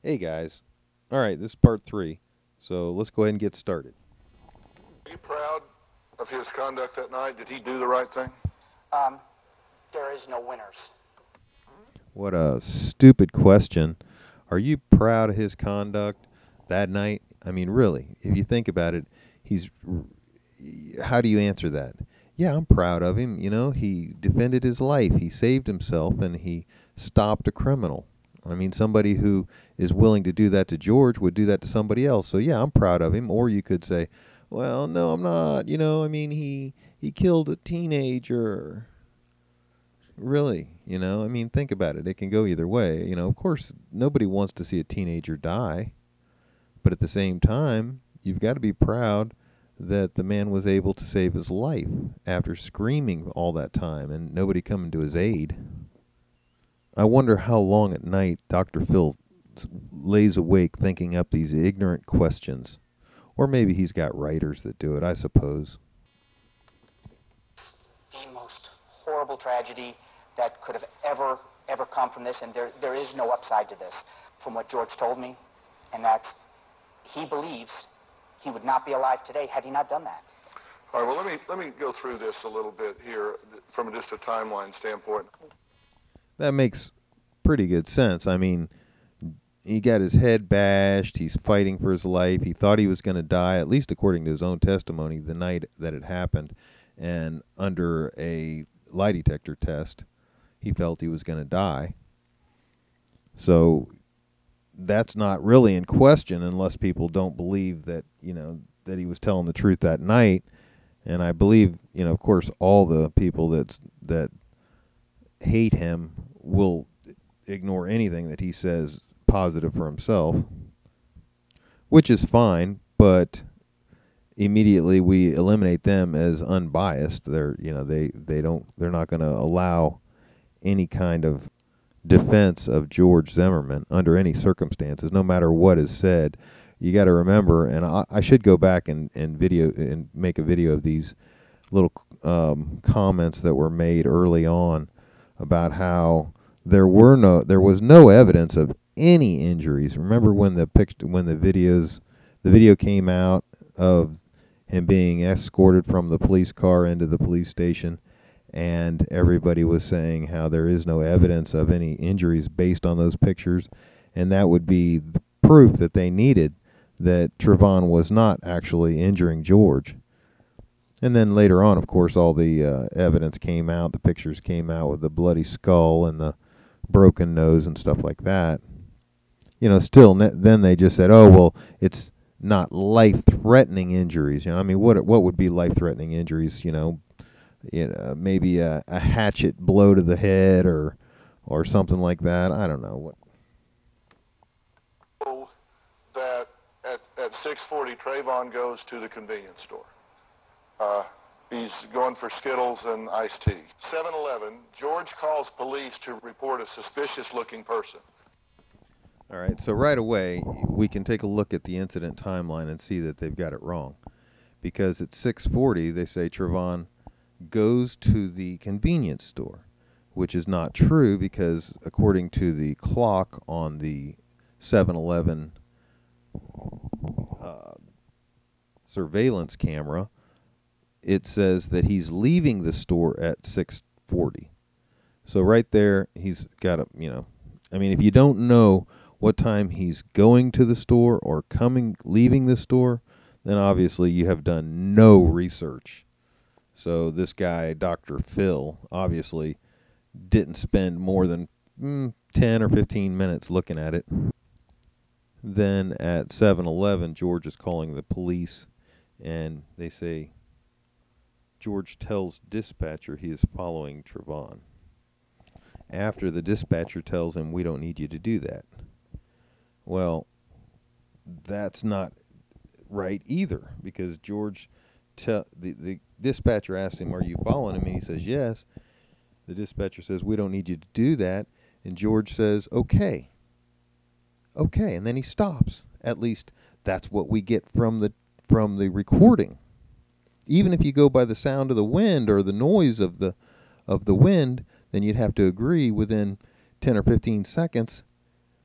Hey guys. All right, this is part 3. So let's go ahead and get started. Are you proud of his conduct that night? Did he do the right thing? Um, there is no winners. What a stupid question. Are you proud of his conduct that night? I mean, really, if you think about it, he's how do you answer that? Yeah, I'm proud of him. You know, he defended his life. He saved himself and he stopped a criminal. I mean, somebody who is willing to do that to George would do that to somebody else. So yeah, I'm proud of him. Or you could say, well, no, I'm not. You know, I mean, he killed a teenager. Really, you know, I mean, think about it. It can go either way. You know, of course, nobody wants to see a teenager die, but at the same time, you've got to be proud that the man was able to save his life after screaming all that time and nobody coming to his aid. I wonder how long at night Dr. Phil lays awake thinking up these ignorant questions. Or maybe he's got writers that do it, I suppose. The most horrible tragedy that could have ever come from this, and there is no upside to this, from what George told me, and that's he believes he would not be alive today had he not done that. All right, well, let me go through this a little bit here from just a timeline standpoint. That makes pretty good sense. I mean, he got his head bashed. He's fighting for his life. He thought he was going to die, at least according to his own testimony, the night that it happened. And under a lie detector test, he felt he was going to die. So that's not really in question unless people don't believe that, you know, that he was telling the truth that night. And I believe, you know, of course, all the people that hate him will ignore anything that he says positive for himself, which is fine, but immediately we eliminate them as unbiased. They're, you know, they're not going to allow any kind of defense of George Zimmerman under any circumstances, no matter what is said. You got to remember, and I should go back and video and make a video of these little comments that were made early on about how there was no evidence of any injuries. Remember when the video came out of him being escorted from the police car into the police station, and everybody was saying how there is no evidence of any injuries based on those pictures, and that would be the proof that they needed that Trayvon was not actually injuring George. And then later on, of course, all the evidence came out. The pictures came out with the bloody skull and the broken nose and stuff like that. You know, still, then they just said, "Oh, well, it's not life-threatening injuries." You know, I mean, what would be life-threatening injuries? You know, maybe a hatchet blow to the head or something like that. I don't know what. So that at 6:40, Trayvon goes to the convenience store. He's going for Skittles and iced tea. 7-Eleven, George calls police to report a suspicious-looking person. All right, so right away we can take a look at the incident timeline and see that they've got it wrong, because at 6:40 they say Trayvon goes to the convenience store, which is not true because according to the clock on the 7-Eleven surveillance camera, it says that he's leaving the store at 6:40. So right there, he's got a, you know, I mean, if you don't know what time he's going to the store or leaving the store, then obviously you have done no research. So this guy, Dr. Phil, obviously didn't spend more than 10 or 15 minutes looking at it. Then at 7-Eleven, George is calling the police, and they say George tells dispatcher he is following Trayvon. After the dispatcher tells him, "We don't need you to do that." Well, that's not right either, because George, the dispatcher asks him, "Are you following him?" And he says, "Yes." The dispatcher says, "We don't need you to do that." And George says, "Okay. Okay." And then he stops. At least that's what we get from the recording. Even if you go by the sound of the wind or the noise of the wind, then you'd have to agree within 10 or 15 seconds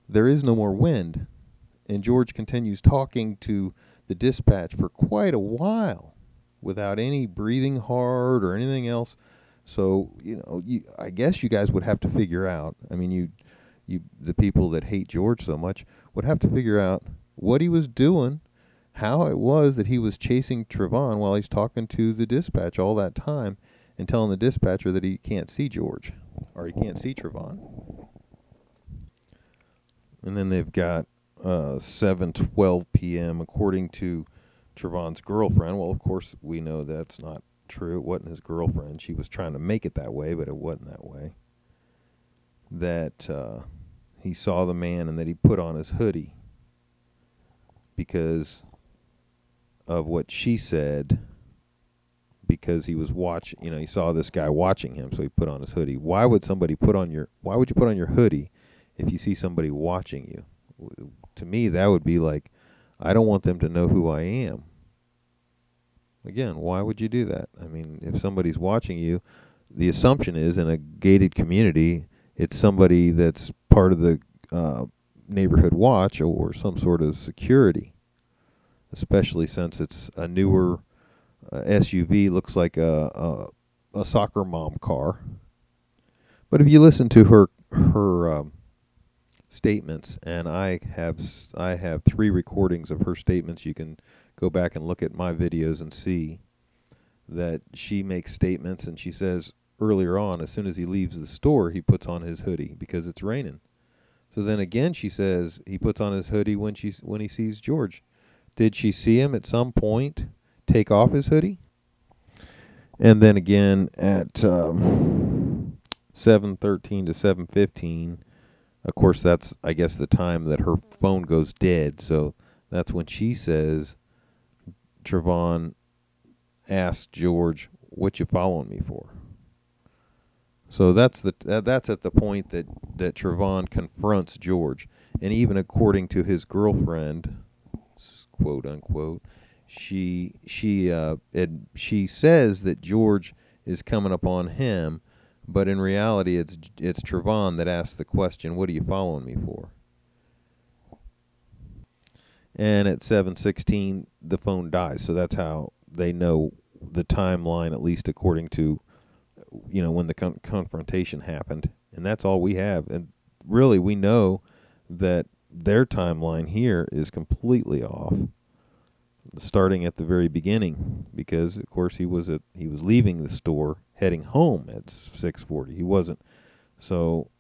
there is no more wind. And George continues talking to the dispatch for quite a while without any breathing hard or anything else. So, I guess you guys would have to figure out. I mean, the people that hate George so much would have to figure out what he was doing, how it was that he was chasing Trayvon while he's talking to the dispatch all that time and telling the dispatcher that he can't see George or he can't see Trayvon. And then they've got 7:12 p.m. according to Trayvon's girlfriend. Well, of course, we know that's not true. It wasn't his girlfriend. She was trying to make it that way, but it wasn't that way. That he saw the man and that he put on his hoodie because of what she said, because he was watching, he saw this guy watching him, so he put on his hoodie. Why would you put on your hoodie if you see somebody watching you? To me, that would be like, I don't want them to know who I am. Again, why would you do that? I mean, if somebody's watching you, the assumption is in a gated community, it's somebody that's part of the neighborhood watch or some sort of security, especially since it's a newer SUV, looks like a soccer mom car. But if you listen to her statements, and I have 3 recordings of her statements. You can go back and look at my videos and see that she makes statements, and she says earlier on, as soon as he leaves the store, he puts on his hoodie because it's raining. So then again, she says he puts on his hoodie when he sees George. Did she see him at some point take off his hoodie? And then again at 7:13 to 7:15. Of course, that's, I guess, the time that her phone goes dead. So that's when she says, Trayvon asked George, "What you following me for?" So that's at the point that Trayvon confronts George, and even according to his girlfriend, quote unquote, she says that George is coming up on him. But in reality, it's Trayvon that asked the question, "What are you following me for?" And at 7:16, the phone dies. So that's how they know the timeline, at least according to, when the confrontation happened. And that's all we have. And really, we know that their timeline here is completely off, starting at the very beginning, because of course he was leaving the store heading home at 6:40. He wasn't. So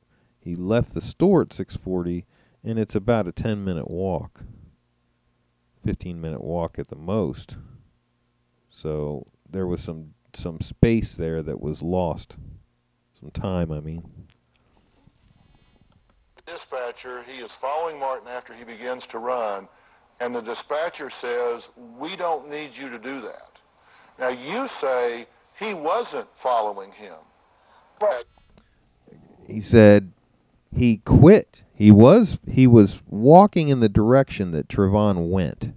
he left the store at 6:40, and it's about a 10-minute walk, 15-minute walk at the most. So there was some space there that was lost, some time, I mean. Dispatcher, he is following Martin after he begins to run, and the dispatcher says, "We don't need you to do that." Now you say he wasn't following him, but He said he quit. He was walking in the direction that Trayvon went,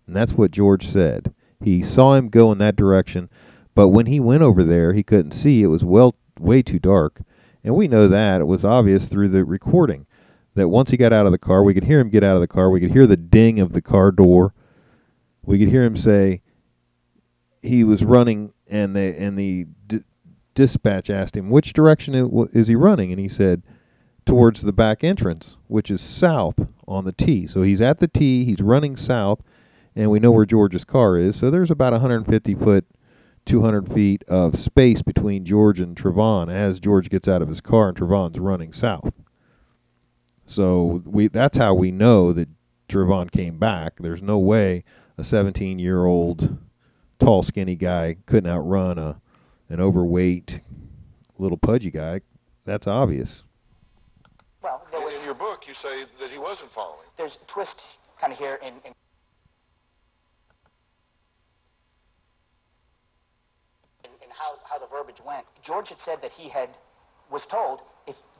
and that's what George said. He saw him go in that direction, but when he went over there, he couldn't see. It was way too dark, and we know that. It was obvious through the recording that once he got out of the car, we could hear him get out of the car. We could hear the ding of the car door. We could hear him say he was running, and the dispatch asked him, "Which direction is he running?" And he said, "Towards the back entrance, which is south on the T." So he's at the T, he's running south, and we know where George's car is. So there's about 150 foot, 200 feet of space between George and Trayvon as George gets out of his car and Trayvon's running south. So that's how we know that Trayvon came back. There's no way a 17-year-old tall, skinny guy couldn't outrun an overweight, little pudgy guy. That's obvious. Well, in your book you say that he wasn't following. There's a twist kind of here in how the verbiage went. George had said that was told,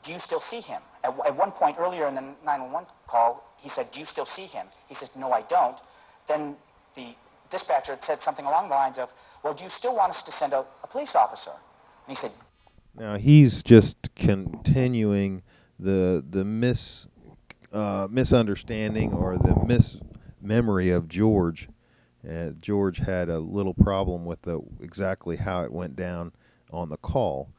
"Do you still see him?" At one point earlier in the 911 call, he said, "Do you still see him?" He says, "No, I don't." Then the dispatcher had said something along the lines of, "Well, do you still want us to send a police officer?" And he said, Now he's just continuing the misunderstanding or the mismemory of George. George had a little problem with exactly how it went down on the call.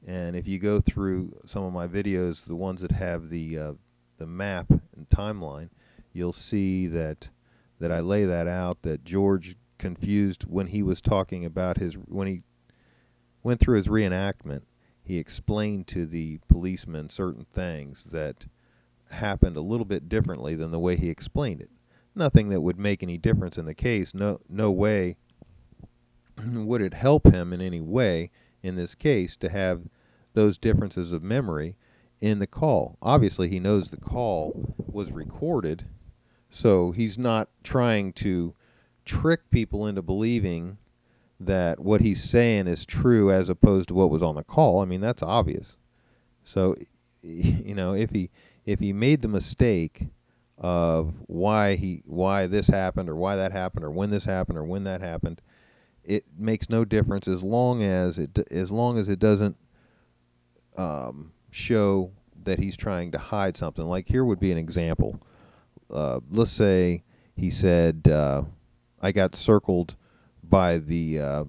And if you go through some of my videos, the ones that have the map and timeline, you'll see that I lay that out, that George confused when he was talking about when he went through his reenactment. He explained to the policeman certain things that happened a little bit differently than the way he explained it. Nothing that would make any difference in the case. No way would it help him in any way in this case to have those differences of memory in the call. Obviously, he knows the call was recorded, so he's not trying to trick people into believing that what he's saying is true as opposed to what was on the call. I mean, that's obvious. So, if he made the mistake of why this happened or why that happened or when this happened or when that happened, it makes no difference as long as it doesn't show that he's trying to hide something. Like, here would be an example. Let's say he said, "I got circled by the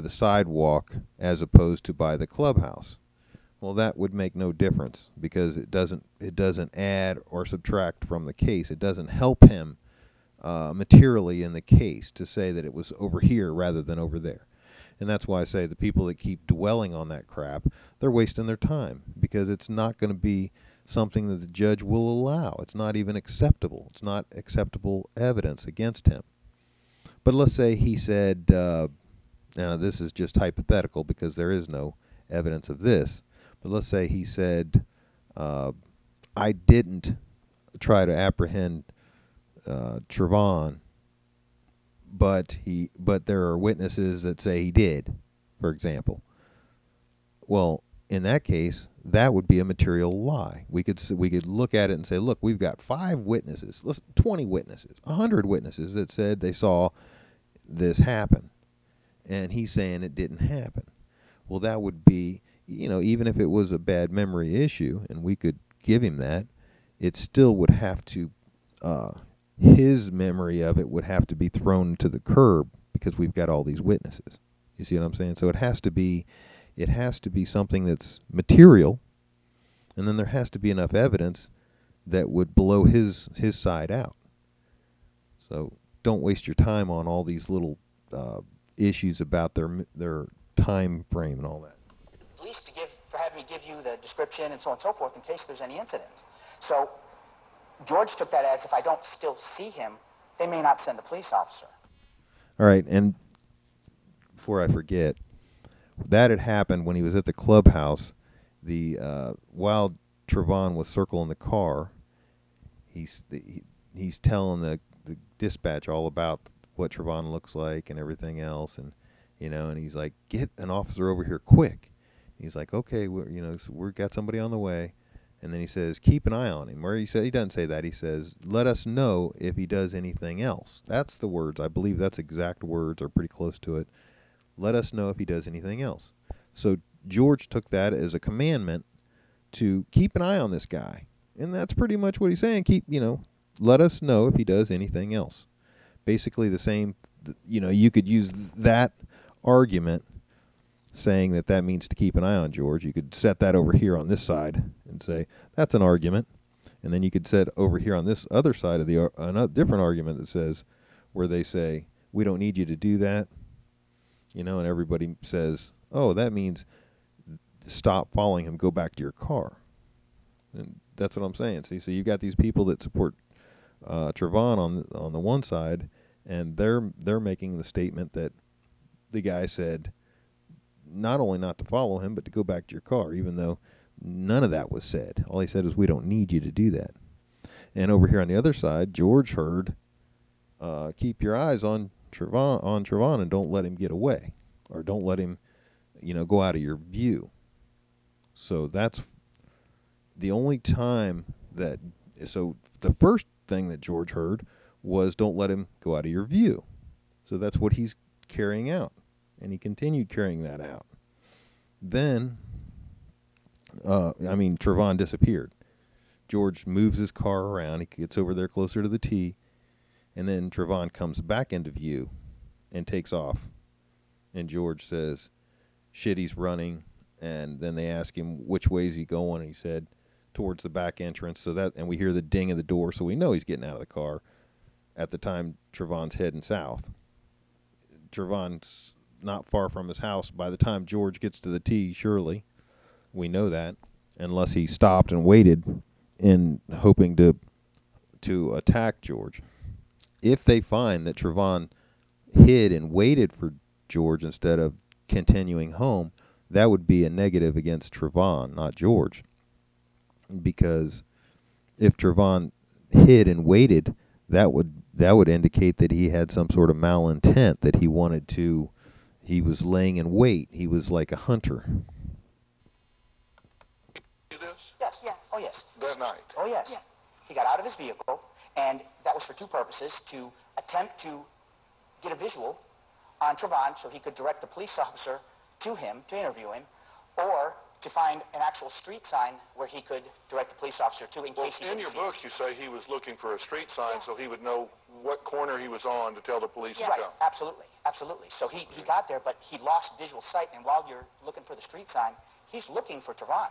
sidewalk as opposed to by the clubhouse." Well, that would make no difference because it doesn't add or subtract from the case. It doesn't help him materially in the case to say that it was over here rather than over there. And that's why I say the people that keep dwelling on that crap, they're wasting their time, because it's not going to be something that the judge will allow. It's not even acceptable. It's not acceptable evidence against him. But let's say he said, now this is just hypothetical because there is no evidence of this, but let's say he said, I didn't try to apprehend Trayvon, but there are witnesses that say he did, for example. Well, in that case, that would be a material lie. We could look at it and say, look, we've got 5 witnesses, 20 witnesses, 100 witnesses that said they saw this happen, and he's saying it didn't happen. Well, that would be, even if it was a bad memory issue and we could give him that, it still would have to, his memory of it would have to be thrown to the curb because we've got all these witnesses. You see what I'm saying? So it has to be something that's material, and then there has to be enough evidence that would blow his side out. So don't waste your time on all these little issues about their time frame and all that. Police for having me give you the description and so on and so forth in case there's any incidents. So George took that as, if I don't still see him, they may not send the police officer. All right, and before I forget, that had happened when he was at the clubhouse. While Trayvon was circling the car, he's telling the dispatch all about what Trayvon looks like and everything else, and and he's like, "Get an officer over here quick." He's like, "Okay, we've got somebody on the way." And then he says, "Keep an eye on him." Or he doesn't say that. He says, "Let us know if he does anything else." That's the words. I believe that's exact words, or pretty close to it. Let us know if he does anything else. So George took that as a commandment to keep an eye on this guy. And that's pretty much what he's saying. Let us know if he does anything else. Basically the same, you could use that argument saying that means to keep an eye on George. You could set that over here on this side and say, that's an argument. And then you could set over here on this other side of a different argument that says, where they say, we don't need you to do that. And everybody says, oh, that means stop following him, go back to your car. And that's what I'm saying. See, so you've got these people that support Trayvon on the one side, and they're making the statement that the guy said not only not to follow him, but to go back to your car, even though none of that was said. All he said is, we don't need you to do that. And over here on the other side, George heard, keep your eyes on Trayvon and don't let him get away, or don't let him, go out of your view. So that's the only time so the first thing that George heard was, don't let him go out of your view. So that's what he's carrying out. And he continued carrying that out. Then, Trayvon disappeared. George moves his car around. He gets over there closer to the tee, and then Trayvon comes back into view and takes off. And George says, shit, he's running. And then they ask him, which way is he going? And he said, towards the back entrance. And we hear the ding of the door, so we know he's getting out of the car. At the time, Trayvon's heading south. Trayvon's not far from his house by the time George gets to the tee, surely. We know that, unless he stopped and waited in hoping to attack George. If they find that Trayvon hid and waited for George instead of continuing home, that would be a negative against Trayvon, not George. Because if Trayvon hid and waited, that would indicate that he had some sort of malintent, that he was laying in wait. He was like a hunter. Yes. Oh, yes. That night. Oh, yes. He got out of his vehicle, and that was for two purposes: to attempt to get a visual on Trayvon so he could direct the police officer to him to interview him, or to find an actual street sign where he could direct the police officer to in case he didn't see in your book, you say he was looking for a street sign so he would know what corner he was on to tell the police to come. Absolutely. So he got there, but he lost visual sight, and while you're looking for the street sign, he's looking for Trayvon.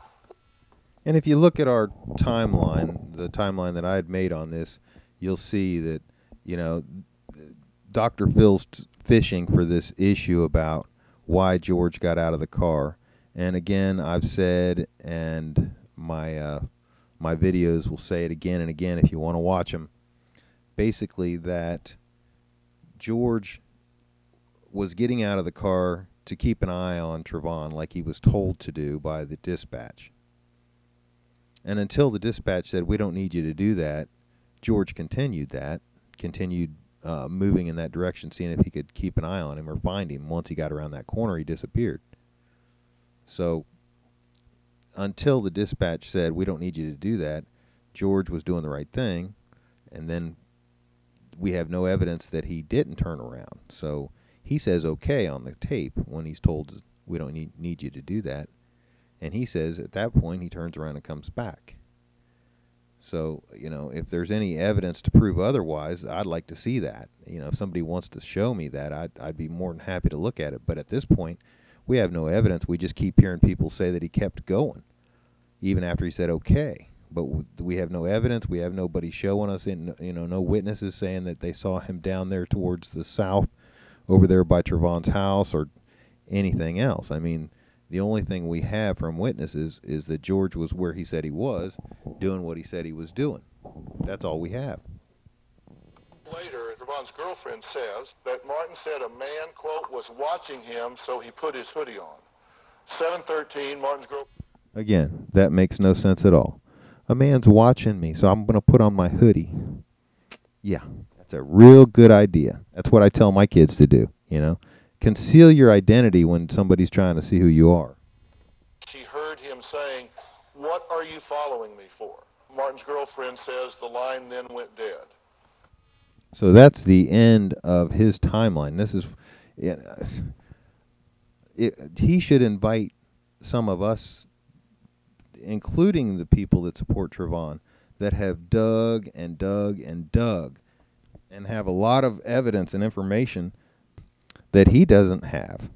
And if you look at our timeline, the timeline that I had made on this, you'll see that, Dr. Phil's fishing for this issue about why George got out of the car. And again, I've said, and my videos will say it again and again if you want to watch them, basically that George was getting out of the car to keep an eye on Trayvon like he was told to do by the dispatch. And until the dispatch said, we don't need you to do that, George continued moving in that direction, seeing if he could keep an eye on him or find him. Once he got around that corner, he disappeared. So until the dispatch said, we don't need you to do that, George was doing the right thing. And then we have no evidence that he didn't turn around. So he says okay on the tape when he's told, we don't need you to do that. And he says at that point he turns around and comes back. So, if there's any evidence to prove otherwise, I'd like to see that. If somebody wants to show me that, I'd be more than happy to look at it. But at this point, we have no evidence. We just keep hearing people say that he kept going, even after he said okay. But we have no evidence. We have nobody showing us, no witnesses saying that they saw him down there towards the south, over there by Trayvon's house or anything else. I mean, the only thing we have from witnesses is that George was where he said he was, doing what he said he was doing. That's all we have. Later, Trayvon's girlfriend says that Martin said a man, quote, was watching him, so he put his hoodie on. 7:13, Martin's girlfriend. Again, that makes no sense at all. A man's watching me, so I'm going to put on my hoodie. Yeah, that's a real good idea. That's what I tell my kids to do, Conceal your identity when somebody's trying to see who you are. She heard him saying, "What are you following me for?" Martin's girlfriend says the line then went dead. So that's the end of his timeline. He should invite some of us, including the people that support Trayvon, that have dug and dug and dug and have a lot of evidence and information that he doesn't have.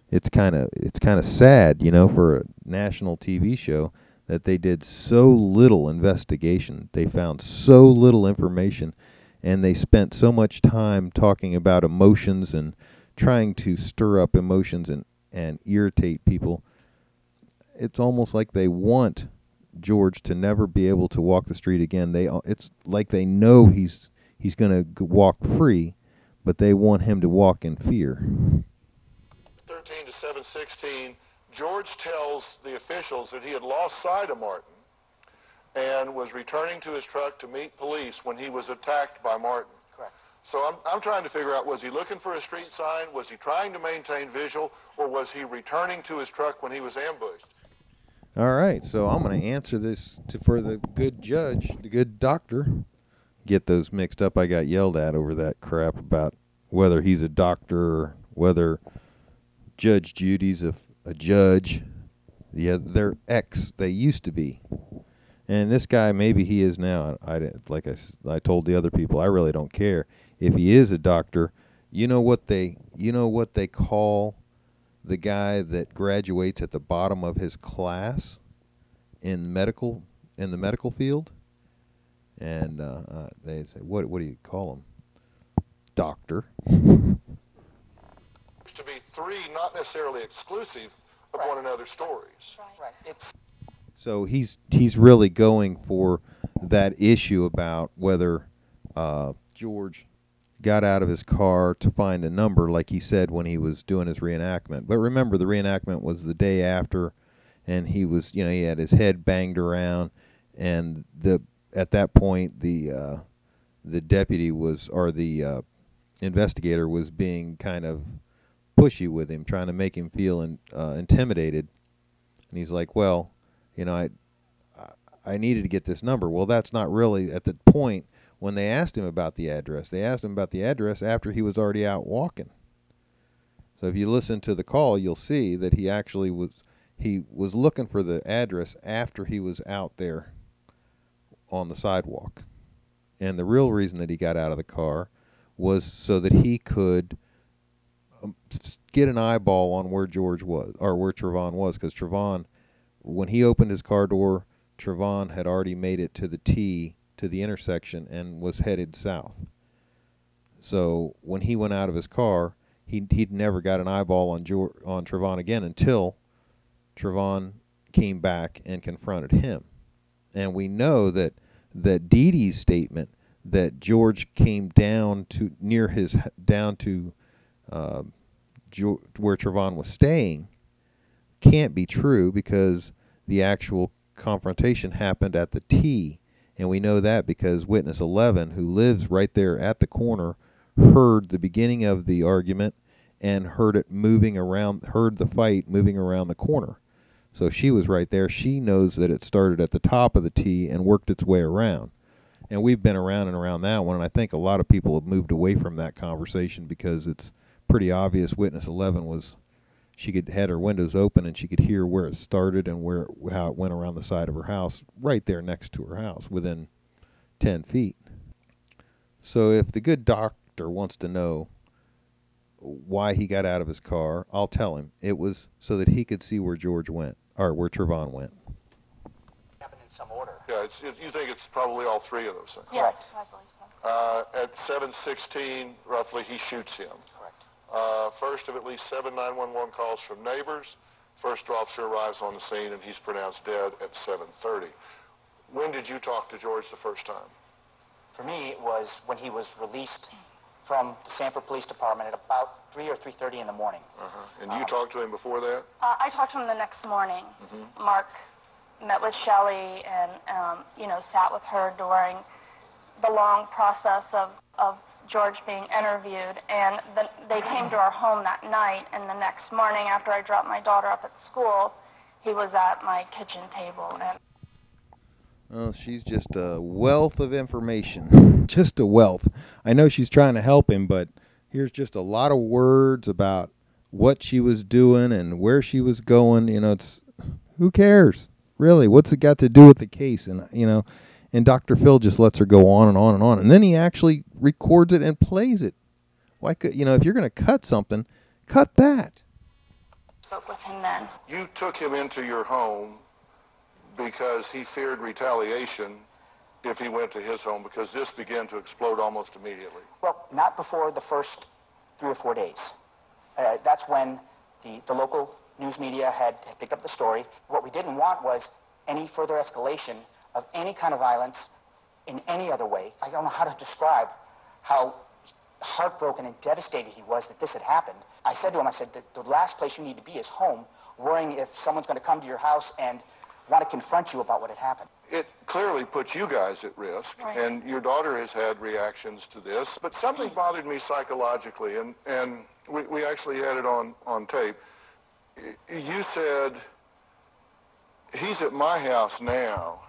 It's kind of sad, for a national TV show that they did so little investigation. They found so little information, and they spent so much time talking about emotions and trying to stir up emotions and irritate people. It's almost like they want George to never be able to walk the street again. It's like they know he's going to walk free, but they want him to walk in fear. 13 to 7:16, George tells the officials that he had lost sight of Martin and was returning to his truck to meet police when he was attacked by Martin. Correct. So I'm trying to figure out, was he looking for a street sign? Was he trying to maintain visual? Or was he returning to his truck when he was ambushed? All right, so I'm going to answer this for the good judge, the good doctor. Get those mixed up. I got yelled at over that crap about whether he's a doctor or whether Judge Judy's a judge. Yeah, they're ex. They used to be. And this guy, maybe he is now. Like I told the other people, I really don't care if he is a doctor. You know what they call the guy that graduates at the bottom of his class in the medical field, and they say, what do you call him? Doctor. To be three not necessarily exclusive of one another's stories. Right. It's So he's really going for that issue about whether George got out of his car to find a number, like he said when he was doing his reenactment. But remember, the reenactment was the day after, and he was, he had his head banged around, and at that point the deputy was, or the investigator was being kind of pushy with him, trying to make him feel intimidated. And he's like, well, I needed to get this number. Well, that's not really at the point when they asked him about the address. They asked him about the address after he was already out walking. So if you listen to the call, you'll see that he was looking for the address after he was out there on the sidewalk. And the real reason that he got out of the car was so that he could get an eyeball on where George was, or where Trayvon was, because Trayvon, when he opened his car door, Trayvon had already made it to the intersection and was headed south. So when he went out of his car, he'd never got an eyeball on Trayvon again until Trayvon came back and confronted him. And we know that Dee Dee's statement that George came down to where Trayvon was staying can't be true, because the actual confrontation happened at the T, and we know that because witness 11, who lives right there at the corner, heard the beginning of the argument and heard the fight moving around the corner. So she was right there. She knows that it started at the top of the T and worked its way around. And we've been around and around that one, and I think a lot of people have moved away from that conversation because it's pretty obvious witness 11 had her windows open and she could hear where it started and how it went around the side of her house, right there next to her house, within 10 feet. So if the good doctor wants to know why he got out of his car, I'll tell him. It was so that he could see where George went, or where Trayvon went. happened in some order. Yeah, you think it's probably all three of those things. Correct. I believe so. At 7:16, roughly, he shoots him. Correct. First of at least 7 911 calls from neighbors. First officer arrives on the scene, and he's pronounced dead at 7:30. When did you talk to George the first time? For me, it was when he was released from the Sanford Police Department at about 3 or 3:30 in the morning. And you talked to him before that? I talked to him the next morning. Mark met with Shelley and, sat with her during the long process of George being interviewed. And they came to our home that night, and the next morning after I dropped my daughter up at school, he was at my kitchen table. And oh, she's just a wealth of information. Just a wealth. I know she's trying to help him, but here's just a lot of words about what she was doing and where she was going. It's who cares? Really, what's it got to do with the case? And Dr. Phil just lets her go on and on and on. And then he actually records it and plays it. Why could, if you're going to cut something, cut that. spoke with him then. You took him into your home because he feared retaliation if he went to his home, because this began to explode almost immediately. Well, not before the first 3 or 4 days. That's when the local news media had picked up the story. What we didn't want was any further escalation of any kind of violence in any other way. I don't know how to describe how heartbroken and devastated he was that this had happened. I said to him, the last place you need to be is home, worrying if someone's going to come to your house and want to confront you about what had happened. It clearly puts you guys at risk, Right. and your daughter has had reactions to this. But something bothered me psychologically, and we actually had it on tape. You said, he's at my house now,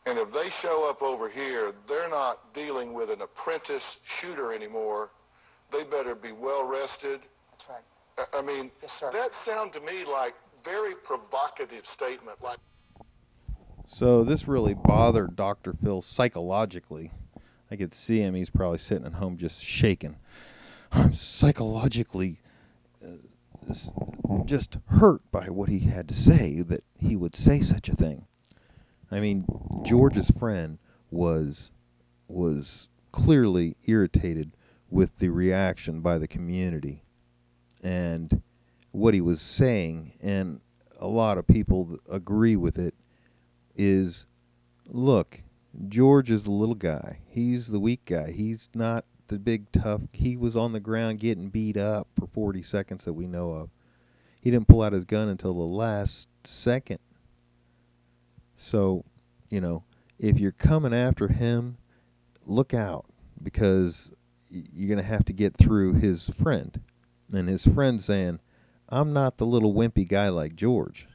and if they show up over here, they're not dealing with an apprentice shooter anymore. They better be well rested. That's right. I mean, Yes, sir. that sounded to me like very provocative statement. Like, So this really bothered Dr. Phil psychologically. I could see him. He's probably sitting at home just shaking. I'm psychologically just hurt by what he had to say, that he would say such a thing. I mean, George's friend was clearly irritated with the reaction by the community and what he was saying, and a lot of people agree with it, is, look, George is the little guy. He's the weak guy. He's not the big tough. He was on the ground getting beat up for 40 seconds that we know of. He didn't pull out his gun until the last second. So, if you're coming after him, look out, because you're going to have to get through his friend. And his friend saying, I'm not the little wimpy guy like George.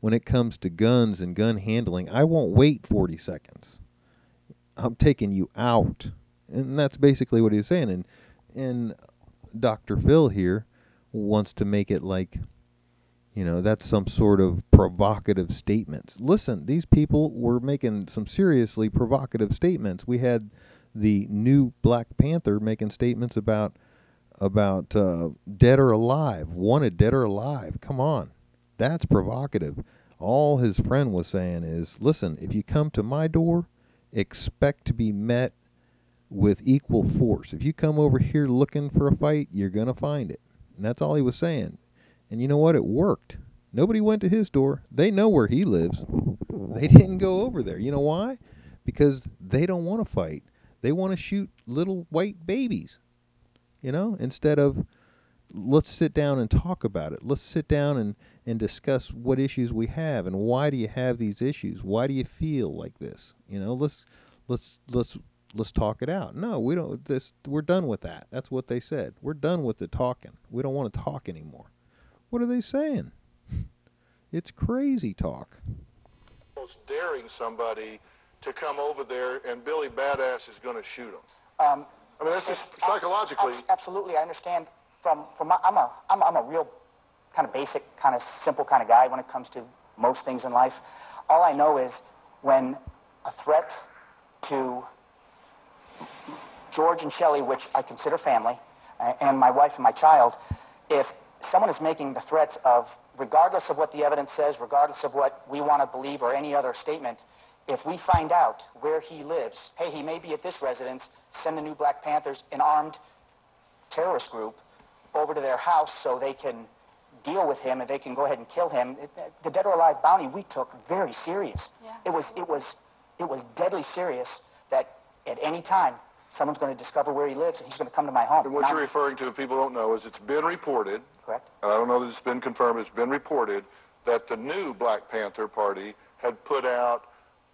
When it comes to guns and gun handling, I won't wait 40 seconds. I'm taking you out. And that's basically what he's saying. And Dr. Phil here wants to make it like, that's some sort of provocative statements. Listen, these people were making some seriously provocative statements. We had the new Black Panther making statements about dead or alive, wanted dead or alive. Come on. That's provocative. All his friend was saying is, listen, if you come to my door, expect to be met with equal force. If you come over here looking for a fight, you're going to find it. And that's all he was saying. And you know what? It worked. Nobody went to his door. They know where he lives. They didn't go over there. You know why? Because they don't want to fight. They want to shoot little white babies. Instead of, let's sit down and talk about it. Let's sit down and discuss what issues we have and why do you have these issues? Why do you feel like this? Let's talk it out. No, we don't. We're done with that. That's what they said. We're done with the talking. We don't want to talk anymore. What are they saying? It's crazy talk. Almost daring somebody to come over there, and Billy Badass is going to shoot him. I mean, that's just psychologically. Absolutely, I understand. I'm a real kind of basic, kind of simple kind of guy when it comes to most things in life. All I know is when a threat to George and Shelley, which I consider family, and my wife and my child, if someone is making the threats of, regardless of what the evidence says, regardless of what we want to believe or any other statement, if we find out where he lives, hey, he may be at this residence, send the new Black Panthers, an armed terrorist group, over to their house so they can deal with him and they can go ahead and kill him. The dead or alive bounty we took very serious. Yeah. It was deadly serious that at any time someone's going to discover where he lives and he's going to come to my home. And what you're referring to, if people don't know, is it's been reported. Correct. And I don't know that it's been confirmed. It's been reported that the new Black Panther Party had put out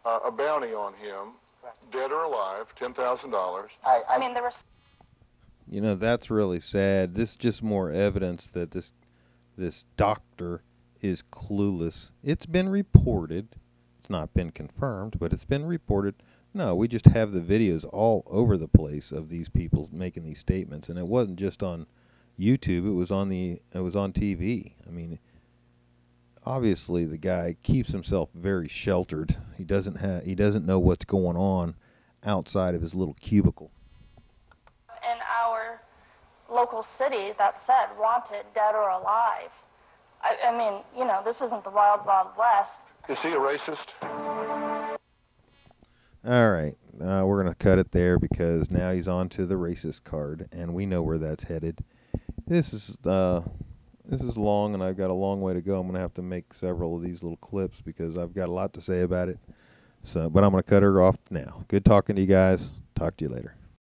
a bounty on him, correct, dead or alive, $10,000. I mean, there was. That's really sad. This is just more evidence that this doctor is clueless. It's been reported. It's not been confirmed, but it's been reported. No, we just have the videos all over the place of these people making these statements, and it wasn't just on YouTube. It was on TV. I mean, obviously the guy keeps himself very sheltered. He doesn't know what's going on outside of his little cubicle. In our local city that said wanted dead or alive. I mean, this isn't the wild, wild west. Is he a racist? All right, we're going to cut it there because now he's on to the racist card, and we know where that's headed. This is long, and I've got a long way to go. I'm going to have to make several of these little clips because I've got a lot to say about it. But I'm going to cut her off now. Good talking to you guys. Talk to you later.